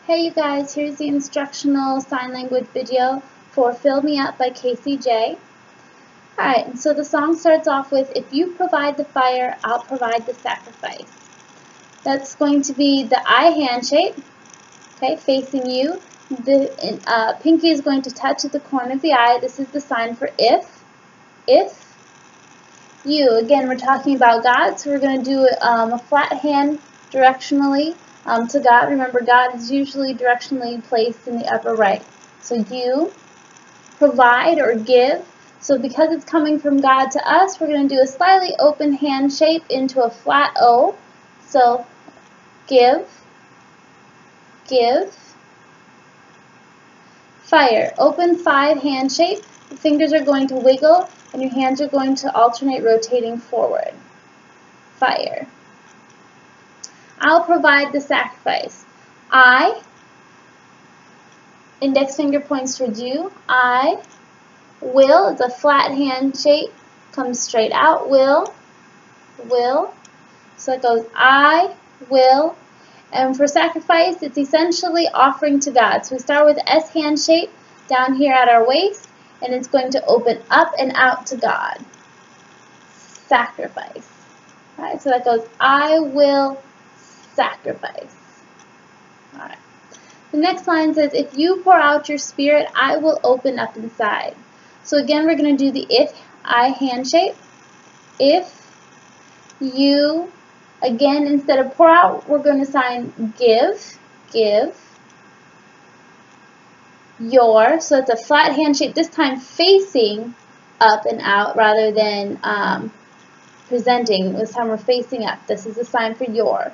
Hey you guys, here's the instructional sign language video for Fill Me Up by KCJ. Alright, so the song starts off with, if you provide the fire, I'll provide the sacrifice. That's going to be the I hand shape, okay, facing you. The pinky is going to touch at the corner of the eye. This is the sign for if. If you, again, we're talking about God, so we're going to do a flat hand directionally to God. Remember, God is usually directionally placed in the upper right. So you provide or give. So because it's coming from God to us, we're going to do a slightly open hand shape into a flat O. So give, give, fire. Open 5 hand shape. The fingers are going to wiggle and your hands are going to alternate rotating forward. Fire. I'll provide the sacrifice. I, index finger points towards you. I will, it's a flat hand shape, comes straight out. Will. So it goes I will. And for sacrifice, it's essentially offering to God. So we start with S hand shape down here at our waist, and it's going to open up and out to God. Sacrifice. All right, so that goes I will sacrifice. All right. The next line says, if you pour out your spirit, I will open up inside. So again, we're going to do the if I hand shape. If you, again, instead of pour out, we're going to sign give, your. So it's a flat hand shape, this time facing up and out rather than presenting. This time we're facing up. This is a sign for your.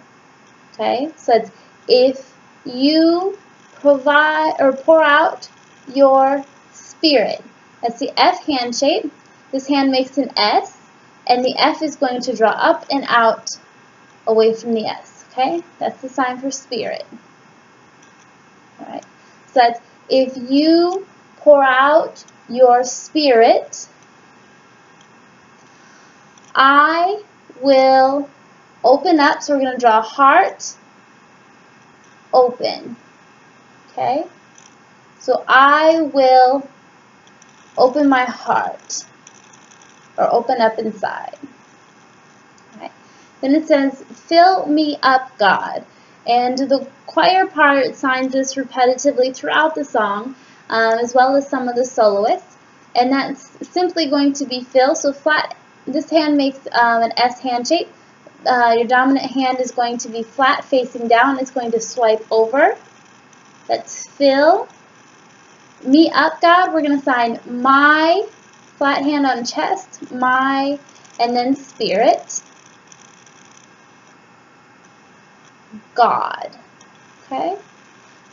Okay, so it's if you provide or pour out your spirit. That's the F hand shape. This hand makes an S, and the F is going to draw up and out away from the S. Okay, that's the sign for spirit. All right, so that's if you pour out your spirit, I will open up. So we're going to draw a heart, open. Okay, so I will open my heart, or open up inside. Okay. Then it says, fill me up, God. And the choir part signs this repetitively throughout the song, as well as some of the soloists. And that's simply going to be fill. So flat, this hand makes an S hand shape. Your dominant hand is going to be flat facing down. It's going to swipe over. That's fill me up, God. We're going to sign my, flat hand on chest, my, and then spirit, God. Okay?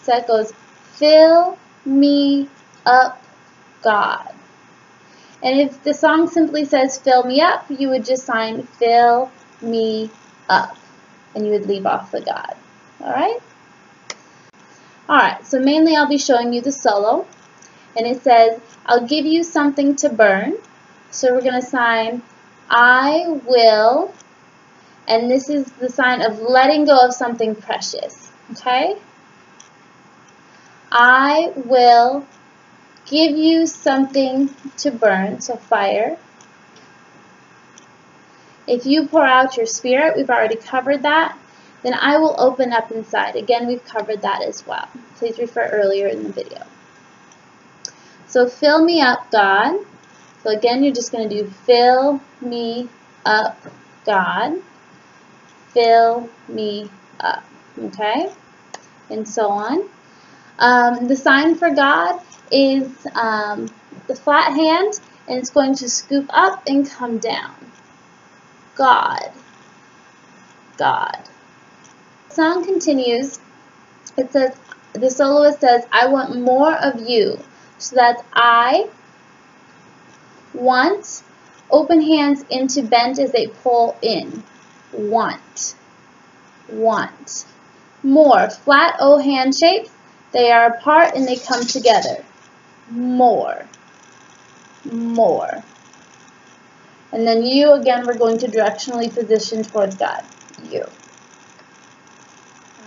So that goes, fill me up, God. And if the song simply says fill me up, you would just sign fill me up. And you would leave off the God. Alright? Alright, so mainly I'll be showing you the solo. And it says, I'll give you something to burn. So we're going to sign I will. And this is the sign of letting go of something precious. Okay? I will give you something to burn. So fire. If you pour out your spirit, we've already covered that. Then I will open up inside. Again, we've covered that as well. Please refer earlier in the video. So fill me up, God. So again, you're just going to do fill me up, God. Fill me up. Okay? And so on. The sign for God is the flat hand, and it's going to scoop up and come down. God. God. The song continues. It says, the soloist says, I want more of you. So that's I want, open hands into bent as they pull in. Want. Want. More. Flat O hand shapes. They are apart and they come together. More. More. And then you, again, we're going to directionally position towards God. You.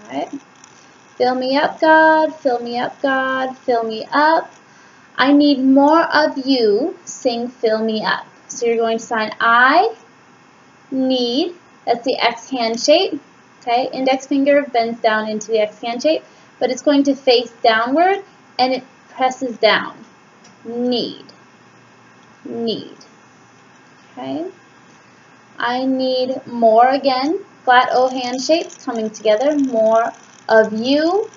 Alright. Fill me up, God, fill me up, God, fill me up. I need more of you, sing fill me up. So you're going to sign I need, that's the X hand shape, okay? Index finger bends down into the X hand shape, but it's going to face downward and it presses down. Need, okay? I need more again, flat O hand shapes coming together, more of you,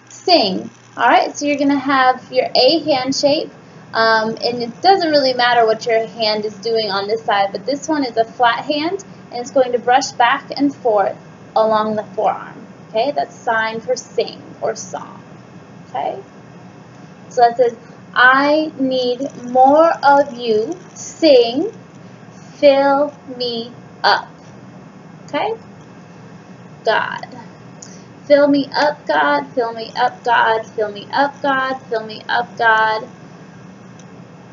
sing. Alright, so you're going to have your A hand shape, and it doesn't really matter what your hand is doing on this side, but this one is a flat hand, and it's going to brush back and forth along the forearm. Okay, that's sign for sing or song. Okay, so that says, I need more of you, sing, fill me up. Okay, God. Fill me up, God, fill me up, God, fill me up, God, fill me up, God.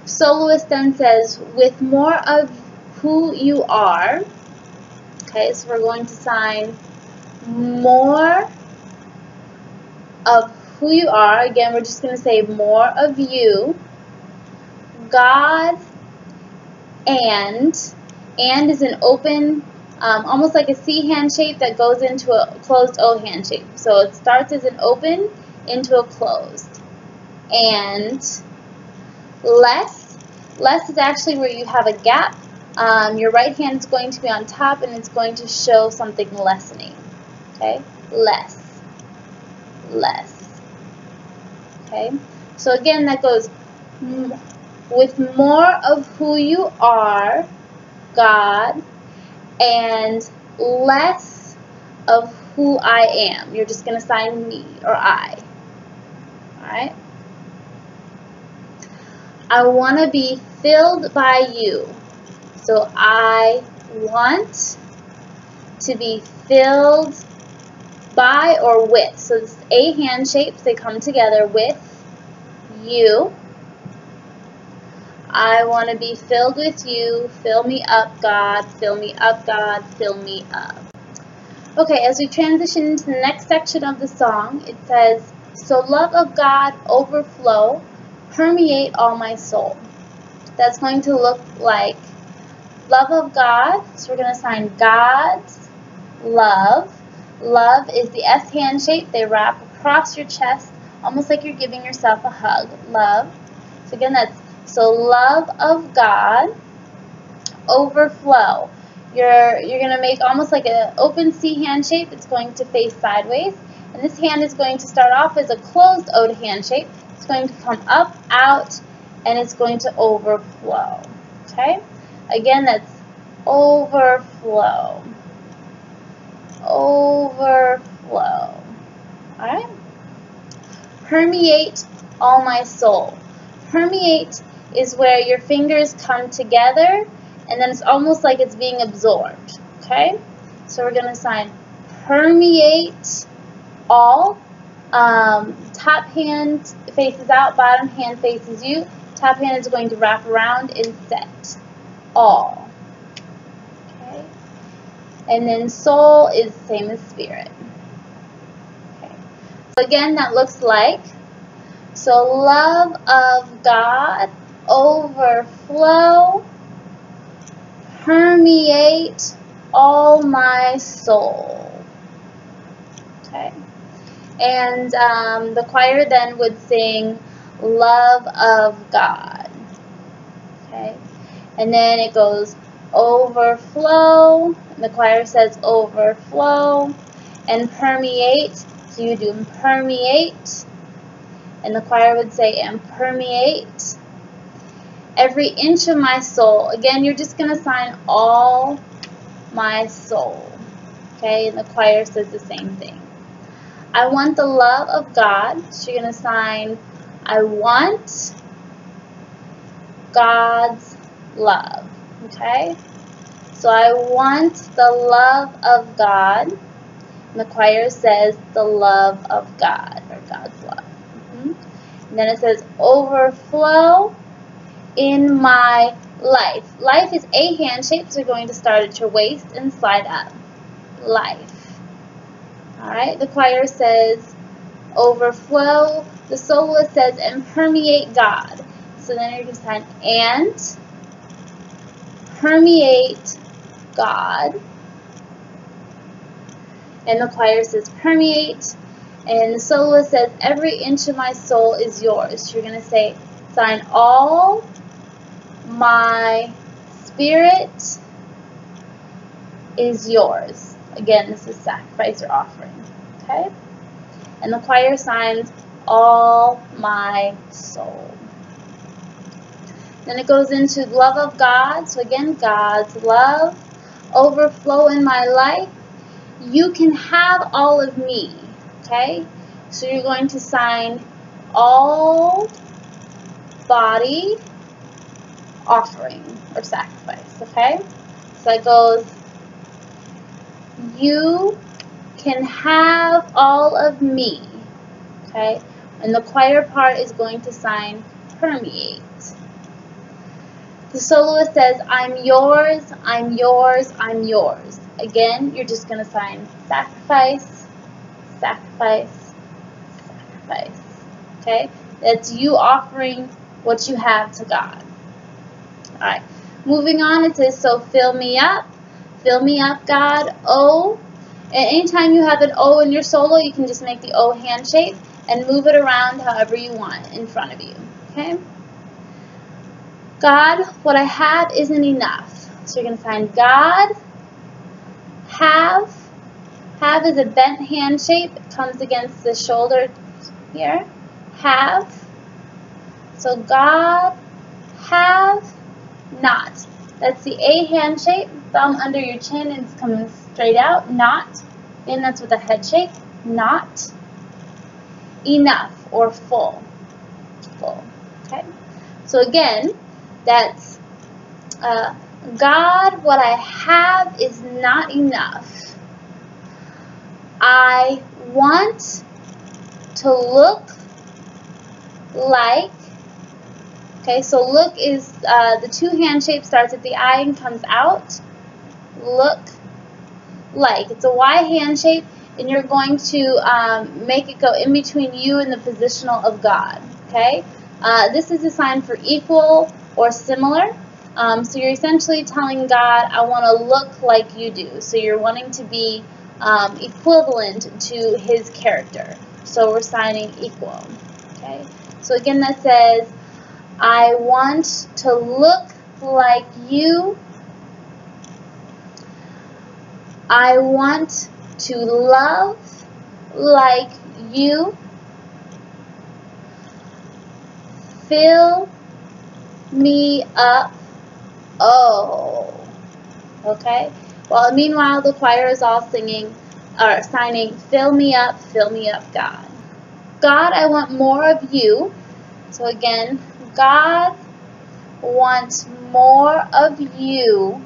Soloist then says, with more of who you are, okay, so we're going to sign more of who you are. Again, we're just going to say more of you, God, and is an open, almost like a C hand shape that goes into a closed O hand shape. So it starts as an open into a closed. And less is actually where you have a gap. Your right hand is going to be on top and it's going to show something lessening. Okay, less. Okay, so again that goes with more of who you are, God, and less of who I am. You're just going to sign me or I. Alright? I want to be filled by you. So I want to be filled by or with. So it's A hand shapes, they come together with you. I want to be filled with you. Fill me up, God. Fill me up, God. Fill me up. Okay, as we transition into the next section of the song, it says, so love of God overflow, permeate all my soul. That's going to look like love of God. So we're going to sign God's love. Love is the S hand shape. They wrap across your chest, almost like you're giving yourself a hug. Love. So again, that's so love of God overflow. You're going to make almost like an open C hand shape. It's going to face sideways. And this hand is going to start off as a closed O hand shape. It's going to come up, out, and it's going to overflow. Okay? Again, that's overflow. Overflow. Alright? Permeate all my soul. Permeate is where your fingers come together and then it's almost like it's being absorbed. Okay? So we're going to sign permeate all. Top hand faces out, bottom hand faces you. Top hand is going to wrap around and set. All. Okay? And then soul is the same as spirit. Okay. So again, that looks like, so love of God overflow, permeate all my soul. Okay. And the choir then would sing love of God. Okay. And then it goes overflow, and the choir says overflow, and permeate, so you do permeate, and the choir would say and permeate every inch of my soul. Again, you're just going to sign all my soul. Okay, and the choir says the same thing. I want the love of God, so you're going to sign I want God's love. Okay, so I want the love of God, and the choir says the love of God, or God's love. And then it says overflow in my life. Life is a hand shape, so you're going to start at your waist and slide up. Life. Alright, the choir says overflow. The soloist says, and permeate God. So then you're going to sign and permeate God. And the choir says permeate. And the soloist says, every inch of my soul is yours. So you're going to say, sign all my spirit is yours. Again, this is sacrifice or offering. Okay? And the choir signs all my soul. Then it goes into love of God. So again, God's love overflow in my life. You can have all of me. Okay? So you're going to sign all body offering or sacrifice. Okay? So it goes, you can have all of me. Okay? And the choir part is going to sign permeate. The soloist says, I'm yours, I'm yours, I'm yours. Again, you're just going to sign sacrifice, sacrifice, sacrifice. Okay? That's you offering what you have to God. Alright. Moving on, it says, so fill me up, God, O. And anytime you have an O in your solo, you can just make the O hand shape and move it around however you want in front of you. Okay? God, what I have isn't enough. So you're going to find God, have. Have is a bent hand shape. It comes against the shoulder here. Have. So God, have not. That's the A hand shape. Thumb under your chin and it's coming straight out. Not. And that's with a head shake. Not enough or full. Full. Okay. So again, that's God, what I have is not enough. I want to look like, okay, so look is the two hand shape starts at the I and comes out. Look like. It's a Y hand shape, and you're going to make it go in between you and the positional of God. Okay? This is a sign for equal or similar. So you're essentially telling God, I want to look like you do. So you're wanting to be equivalent to His character. So we're signing equal. Okay? So again, that says, I want to look like you. I want to love like you. Fill me up. Oh. Okay? Well, meanwhile, the choir is all singing, or signing, fill me up, God. God, I want more of you. So again, God wants more of you.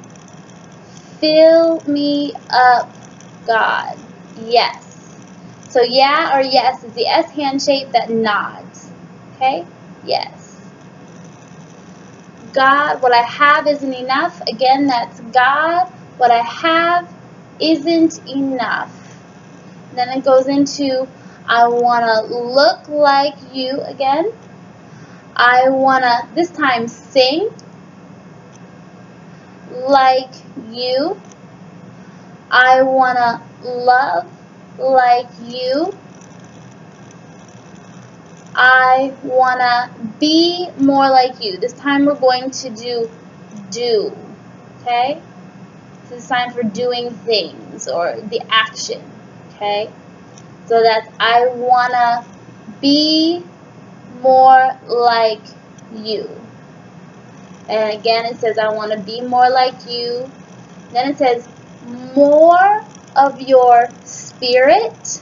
Fill me up, God. Yes. So yeah or yes is the S hand shape that nods. Okay? Yes. God, what I have isn't enough. Again, that's God, what I have isn't enough. Then it goes into, I want to look like you again. I want to, this time, sing like you. I want to love like you. I want to be more like you. This time we're going to do. Okay? This is a sign for doing things or the action. Okay? So that's I want to be more like you. And again it says I want to be more like you. Then it says more of your spirit,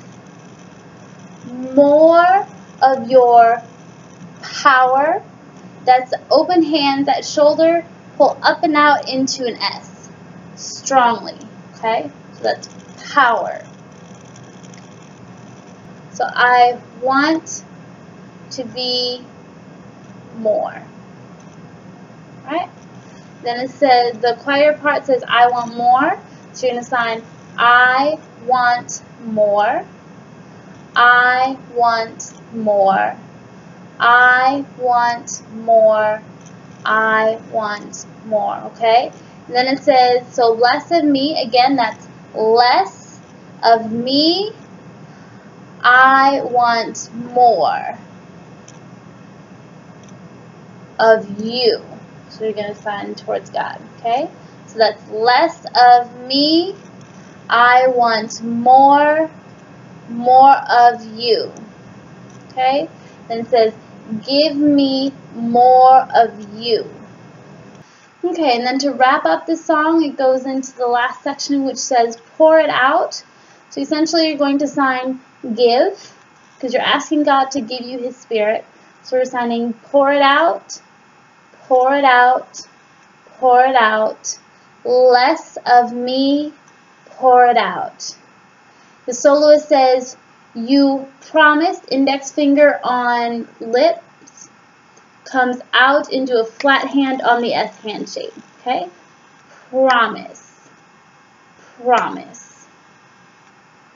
more of your power. That's open hand, that shoulder, pull up and out into an S. Strongly. Okay? So that's power. So I want to be more. Alright? Then it says, the choir part says, I want more. So you're going to sign, I want more. I want more. I want more. I want more, okay? And then it says, so less of me, again, that's less of me. I want more of you. So you're going to sign towards God, okay? So that's less of me. I want more of you, okay? Then it says, give me more of you. Okay, and then to wrap up the song, it goes into the last section which says, pour it out. So essentially you're going to sign give, because you're asking God to give you His Spirit. So we're signing pour it out, pour it out, pour it out. Less of me, pour it out. The soloist says, you promised, index finger on lips, comes out into a flat hand on the S hand shape, okay? Promise, promise.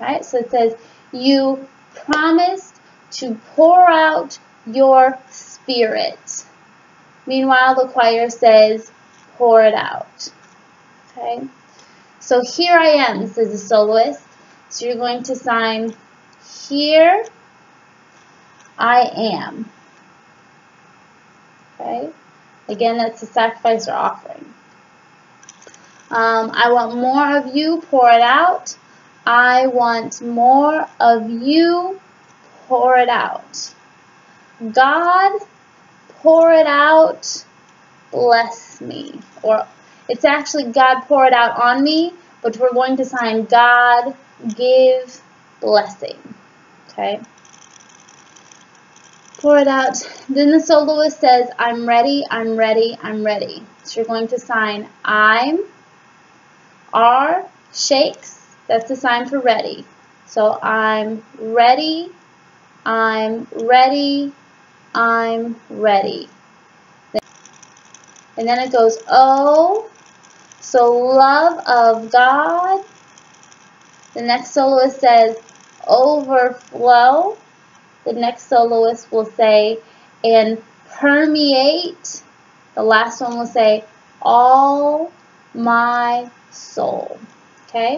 Right? So it says, you promised to pour out your Spirit. Meanwhile, the choir says, pour it out. Okay? So here I am, says the soloist. So you're going to sign, here I am. Okay? Again, that's a sacrifice or offering. I want more of you, pour it out. I want more of you, pour it out. God, pour it out, bless me. Or it's actually God, pour it out on me, but we're going to sign God, give, blessing. Okay? Pour it out. Then the soloist says, I'm ready, I'm ready, I'm ready. So you're going to sign I'm, R, shakes. That's the sign for ready. So I'm ready, I'm ready, I'm ready. And then it goes O, so love of God. The next soloist says overflow. The next soloist will say and permeate. The last one will say all my soul. Okay?